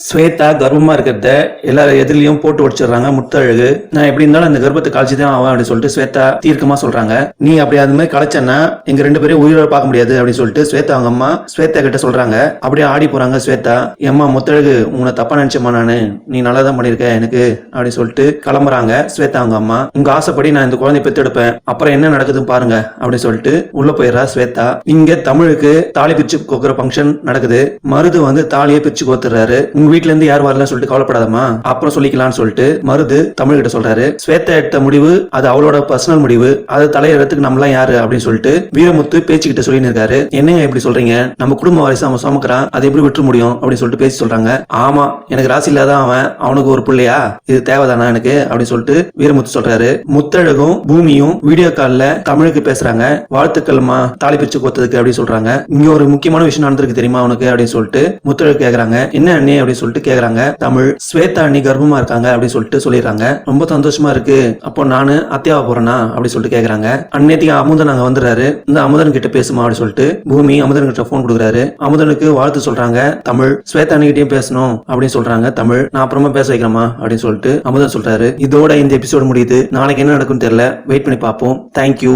ஸ்வேதா கர்ப்பமா இருக்கிறத எல்லா எதிரிலையும் போட்டு உடைச்சிடுறாங்க முத்தழகு. நான் எப்படி இருந்தாலும் அந்த கர்ப்பத்தை கழிச்சுதான் ஆவேன் அப்படின்னு சொல்லிட்டு ஸ்வேதா தீர்க்கமா சொல்றாங்க. நீ அப்படி அது மாதிரி கலைச்சன்னா எங்க 2 பேரையும் உயிரோட பார்க்க முடியாது அப்படின்னு சொல்லிட்டு ஸ்வேதா அவங்க அம்மா ஸ்வேதா கிட்ட சொல்றாங்க. அப்படியே ஆடி போறாங்க ஸ்வேதா. எம்மா முத்தழகு, உங்களை தப்பா நினைச்சேம்மா நானு, நீ நல்லா தான் பண்ணிருக்க எனக்கு அப்படின்னு சொல்லிட்டு கிளம்புறாங்க ஸ்வேதா அவங்க அம்மா. உங்க ஆசைப்படி நான் இந்த குழந்தைய பெத்தெடுப்பேன், அப்புறம் என்ன நடக்குதுன்னு பாருங்க அப்படின்னு சொல்லிட்டு உள்ள போயிடுறா ஸ்வேதா. இங்க தமிழுக்கு தாலி பிரிச்சு கோக்குற ஃபங்க்ஷன் நடக்குது. மருது வந்து தாலியை பிரிச்சு கோத்துறாரு. உங்க வீட்டுல இருந்து யார் வரலன்னு சொல்லிட்டு கவலைப்படாதமா, அப்புறம் சொல்லிக்கலாம்னு சொல்லிட்டு மருது தமிழ் கிட்ட சொல்றாரு. ஸ்வேதா எடுத்த முடிவு அது அவளோட பர்சனல் முடிவு, அது தலையறதுக்கு நம்மளாம் யாரு அப்படின்னு சொல்லிட்டு வீரமுத்து பேச்சுக்கிட்ட சொல்லி இருக்காரு. என்னங்க எப்படி சொல்றீங்க, நம்ம குடும்ப வாரிசு அவன் சுமக்கிறான், அதை எப்படி விட்டு முடியும் அப்படின்னு சொல்லிட்டு பேசி சொல்றாங்க. ஆமா, எனக்கு ராசி இல்லாதான் அவனுக்கு ஒரு பிள்ளையா, இது தேவைதானா எனக்கு அப்படின்னு சொல்லிட்டு வீரமுத்து சொல்றாரு. முத்தழகும் பூமியும் வீடியோ கால்ல தமிழுக்கு பேசுறாங்க. வாழ்த்துக்கள்மா தாலி பிரிச்சு கோத்ததுக்கு அப்படின்னு சொல்றாங்க. இங்க ஒரு முக்கியமான விஷயம் நடந்திருக்கு தெரியுமா உனக்கு அப்படின்னு சொல்லிட்டு முத்தழகு கேக்குறாங்க. என்ன அண்ணி அப்படின்னு சொல்லிட்டு கேக்குறாங்க. தமிழ் ஸ்வேதா அண்ணி கர்ப்பமா இருக்காங்க அப்படின்னு சொல்லிட்டு சொல்லிடுறாங்க. ரொம்ப சந்தோஷமா இருக்கு, அப்போ நானு அத்தியாவ போறேனா அப்படின்னு சொல்லிட்டு கேக்குறாங்க. அன்னைக்கு அமுதன் அங்க வந்துடுறாரு. இந்த அமுதன் கிட்ட பேசுமா அப்படின்னு சொல்லிட்டு பூமி அமுதன் கிட்ட போன் கொடுக்குறாரு. அமுதனுக்கு வாழ்த்து சொல்றாங்க. தமிழ் ஸ்வேதா அண்ணிகிட்டயும் பேசணும் அப்படின்னு சொல்றாங்க. தமிழ் நான் அப்புறமா பேச வைக்கிறேமா அப்படின்னு சொல்லிட்டு அமுதன் சொல்றாரு. இதோட இந்த எபிசோடு முடியுது. நாளைக்கு என்ன நடக்கும்னு தெரியல, வெயிட் பண்ணி பார்ப்போம். தேங்க்யூ.